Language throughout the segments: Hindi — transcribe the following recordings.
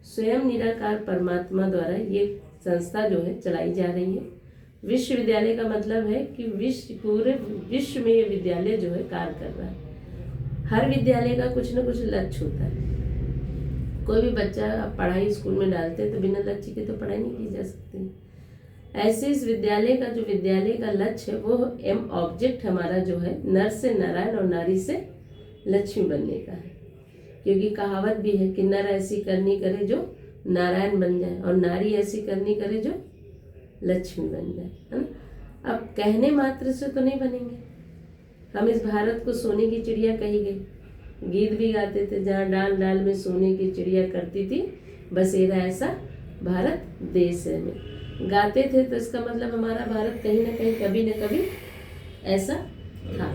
स्वयं निराकार परमात्मा द्वारा ये संस्था जो है चलाई जा रही है। विश्वविद्यालय का मतलब है कि पूरे विश्व में ये विद्यालय जो है कार्य कर रहा है। हर विद्यालय का कुछ न कुछ लक्ष्य होता है। कोई भी बच्चा आप पढ़ाई स्कूल में डालते हैं तो बिना लक्ष्य के तो पढ़ाई नहीं की जा सकती। ऐसे इस विद्यालय का जो विद्यालय का लक्ष्य है वो एम ऑब्जेक्ट हमारा जो है नर से नारायण और नारी से लक्ष्मी बनने का है। क्योंकि कहावत भी है कि नर ऐसी करनी करे जो नारायण बन जाए और नारी ऐसी करनी करे जो लक्ष्मी बन जाए, है ना। अब कहने मात्र से तो नहीं बनेंगे। हम इस भारत को सोने की चिड़िया कही गई, गीत भी गाते थे, जहाँ डाल डाल में सोने की चिड़िया करती थी बसेरा ऐसा भारत देश है में गाते थे। तो इसका मतलब हमारा भारत कहीं ना कहीं कभी न कभी ऐसा था।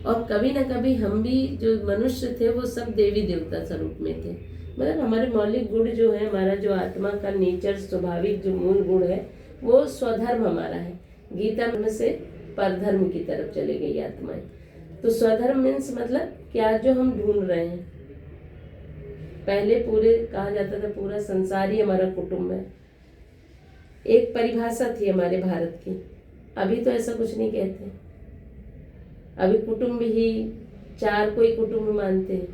और कभी न कभी हम भी जो मनुष्य थे वो सब देवी देवता स्वरूप में थे। मतलब हमारे मौलिक गुण जो है, हमारा जो आत्मा का नेचर स्वाभाविक जो मूल गुण है वो स्वधर्म हमारा है। गीता में से परधर्म की तरफ चले गई आत्माएं। तो स्वधर्म मीन्स मतलब क्या जो हम ढूंढ रहे हैं। पहले पूरे कहा जाता था पूरा संसार ही हमारा कुटुंब है, एक परिभाषा थी हमारे भारत की। अभी तो ऐसा कुछ नहीं कहते। अभी कुटुंब ही चार कोई कुटुंब मानते हैं,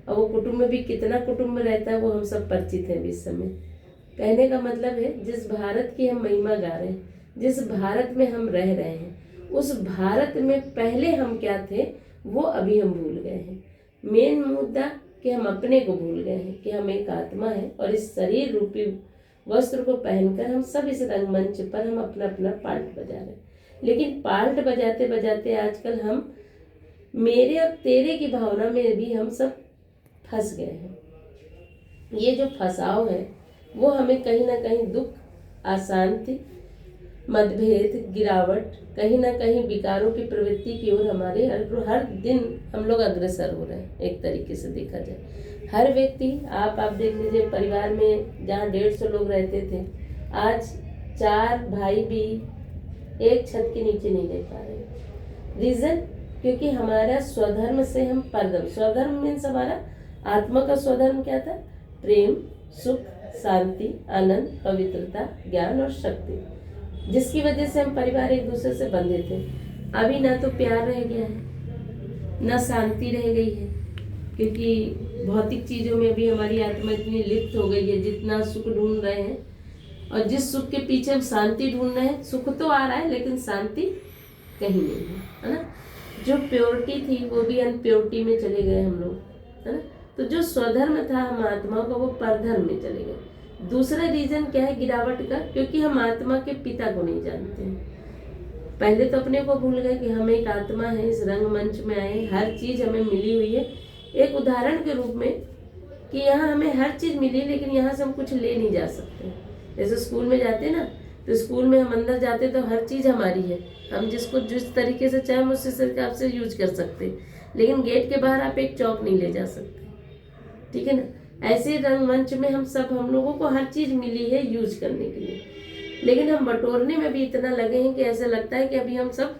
और वो कुटुंब में भी कितना कुटुंब रहता है वो हम सब परिचित हैं इस समय। कहने का मतलब है जिस भारत की हम महिमा गा रहे हैं, जिस भारत में हम रह रहे हैं, उस भारत में पहले हम क्या थे वो अभी हम भूल गए हैं। मेन मुद्दा कि हम अपने को भूल गए हैं कि हम एक आत्मा है और इस शरीर रूपी वस्त्र को पहनकर हम सब इस रंगमंच पर हम अपना अपना पार्ट बजा रहे हैं। लेकिन पार्ट बजाते बजाते आजकल हम मेरे और तेरे की भावना में भी हम सब फंस गए हैं। ये जो फंसाव है वो हमें कहीं ना कहीं दुख, अशांति, मतभेद, गिरावट, कहीं ना कहीं विकारों की प्रवृत्ति की ओर हमारे हर दिन हम लोग अग्रसर हो रहे हैं। एक तरीके से देखा जाए हर व्यक्ति, आप देख लीजिए परिवार में जहाँ 150 लोग रहते थे, आज 4 भाई भी एक छत के नीचे नहीं रह पा रहे। रीजन क्योंकि हमारा स्वधर्म से हम परधर्म, स्वधर्म मीन्स हमारा आत्मा का स्वधर्म क्या था? प्रेम, सुख, शांति, आनंद, पवित्रता, ज्ञान और शक्ति, जिसकी वजह से हम परिवार एक दूसरे से बंधे थे। अभी ना तो प्यार रह गया है, ना शांति रह गई है, क्योंकि भौतिक चीजों में भी हमारी आत्मा इतनी लिप्त हो गई है। जितना सुख ढूंढ रहे हैं और जिस सुख के पीछे हम शांति ढूंढ रहे हैं, सुख तो आ रहा है लेकिन शांति कहीं नहीं है ना। जो प्योरिटी थी वो भी अनप्योरिटी में चले गए हम लोग, है ना। तो जो स्वधर्म था हम आत्मा का, वो परधर्म में चले गए। दूसरा रीजन क्या है गिरावट का? क्योंकि हम आत्मा के पिता को नहीं जानते हैं। पहले तो अपने को भूल गए कि हम एक आत्मा है, इस रंगमंच में आए, हर चीज हमें मिली हुई है। एक उदाहरण के रूप में कि यहाँ हमें हर चीज मिली लेकिन यहाँ से हम कुछ ले नहीं जा सकते। जैसे स्कूल में जाते ना, तो स्कूल में हम अंदर जाते तो हर चीज हमारी है, हम जिसको जिस तरीके से चाहे उसी तरीके से यूज कर सकते, लेकिन गेट के बाहर आप एक चौक नहीं ले जा सकते, ठीक है ना। ऐसे रंगमंच में हम लोगों को हर चीज मिली है यूज करने के लिए, लेकिन हम बटोरने में भी इतना लगे हैं कि ऐसा लगता है कि अभी हम सब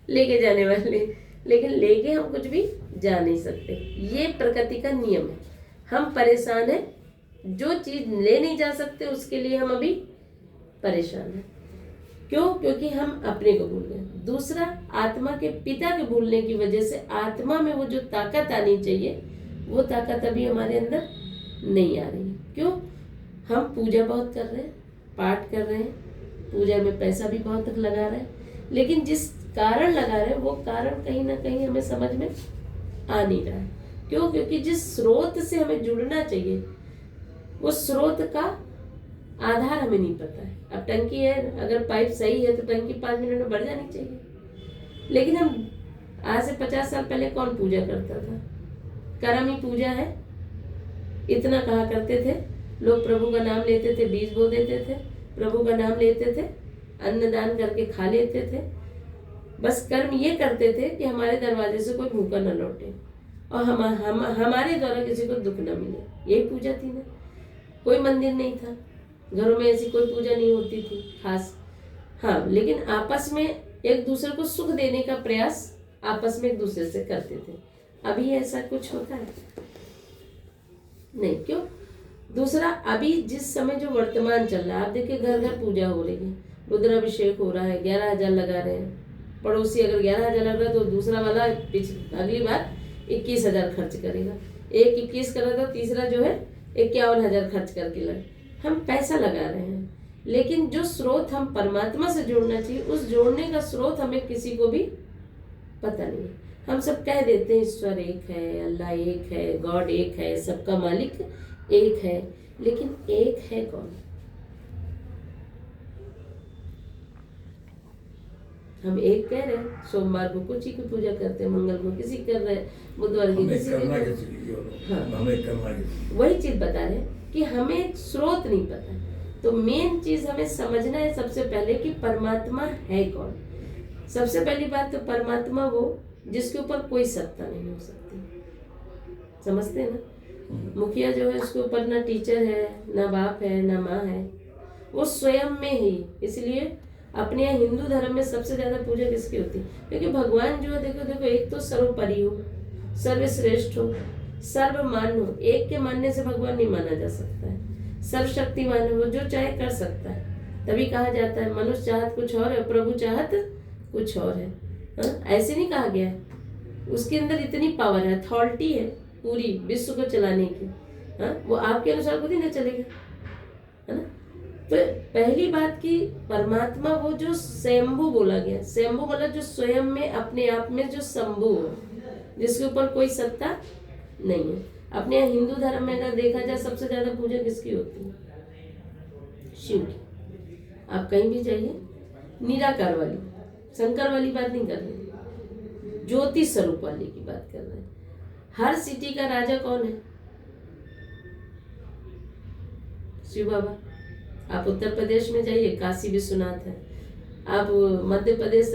लेके जाने वाले, लेकिन लेके हम कुछ भी जा नहीं सकते। ये प्रकृति का नियम है। हम परेशान हैं, जो चीज ले नहीं जा सकते उसके लिए हम अभी परेशान हैं। क्यों? क्योंकि हम अपने को भूल गए। दूसरा, आत्मा के पिता के भूलने की वजह से आत्मा में वो जो ताकत आनी चाहिए वो ताकत अभी हमारे अंदर नहीं आ रही। क्यों? हम पूजा बहुत कर रहे हैं, पाठ कर रहे हैं, पूजा में पैसा भी बहुत लगा रहे हैं, लेकिन जिस कारण लगा रहे हैं वो कारण कहीं ना कहीं हमें समझ में आ नहीं रहा है। क्यों? क्योंकि जिस स्रोत से हमें जुड़ना चाहिए वो स्रोत का आधार हमें नहीं पता है। अब टंकी है, अगर पाइप सही है तो टंकी 5 मिनट में भर जानी चाहिए, लेकिन हम आज से 50 साल पहले कौन पूजा करता था? कर्म ही पूजा है, इतना कहा करते थे लोग। प्रभु का नाम लेते थे, बीज बो देते थे, प्रभु का नाम लेते थे, अन्नदान करके खा लेते थे। बस कर्म ये करते थे कि हमारे दरवाजे से कोई भूखा न लौटे और हमारे द्वारा किसी को दुख न मिले। यही पूजा थी ना। कोई मंदिर नहीं था, घरों में ऐसी कोई पूजा नहीं होती थी खास। हाँ, लेकिन आपस में एक दूसरे को सुख देने का प्रयास आपस में एक दूसरे से करते थे। अभी ऐसा कुछ होता है नहीं। क्यों? दूसरा, अभी जिस समय जो वर्तमान चल रहा है, आप देखिए घर घर पूजा हो रही है, रुद्राभिषेक हो रहा है, 11,000 लगा रहे हैं। पड़ोसी अगर 11,000 लग रहा है तो दूसरा वाला अगली बार 21,000 खर्च करेगा। एक 21 कर रहा था, तीसरा जो है 51,000 खर्च करके लगे। हम पैसा लगा रहे हैं, लेकिन जो स्रोत हम परमात्मा से जोड़ना चाहिए, उस जोड़ने का स्रोत हमें किसी को भी पता नहीं है। हम सब कह देते हैं ईश्वर एक है, अल्लाह एक है, गॉड एक है, सबका मालिक एक है, लेकिन एक है कौन? हम एक कह रहे हैं, सोमवार को कुछ ही की पूजा करते हैं, मंगल को किसी कर रहे हैं, बुधवार की किसी वही चीज बता रहे हैं कि हमें स्रोत नहीं पता। तो मेन चीज हमें समझना है सबसे पहले कि परमात्मा है कौन। सबसे पहली बात तो परमात्मा वो जिसके ऊपर कोई सत्ता नहीं हो सकती। समझते हैं ना? मुखिया जो है उसके ऊपर ना टीचर है, ना बाप है, ना माँ है, वो स्वयं में ही। इसलिए अपने यहाँ हिंदू धर्म में सबसे ज्यादा पूजा किसकी होती है? क्योंकि भगवान जो है, देखो देखो, एक तो सर्वोपरि हो, सर्वश्रेष्ठ हो, सर्वमान्य हो। एक के मानने से भगवान नहीं माना जा सकता है। सर्वशक्तिमान है, वो जो चाहे कर सकता है। तभी कहा जाता है मनुष्य चाहत कुछ और है, प्रभु चाहत कुछ और है। ऐसे नहीं कहा गया है। उसके अंदर इतनी पावर है, अथॉरिटी है पूरी विश्व को चलाने की। वो आपके अनुसार खुद ही ना चलेगा, है ना? तो पहली बात की परमात्मा वो जो स्वयंभू बोला गया, स्वयंभू बोला जो स्वयं में अपने आप में जो शंभु हो, जिसके ऊपर कोई सत्ता नहीं है। अपने यहाँ हिंदू धर्म में अगर देखा जाए सबसे ज्यादा पूजा किसकी होती है? शिव की। आप कहीं भी जाइए, निराकार वाली, शंकर वाली बात नहीं कर रहे, ज्योति स्वरूप वाली की बात कर रहे हैं। हर सिटी का राजा कौन है? शिव बाबा। आप उत्तर प्रदेश में जाइए, काशी विश्वनाथ है। आप मध्य प्रदेश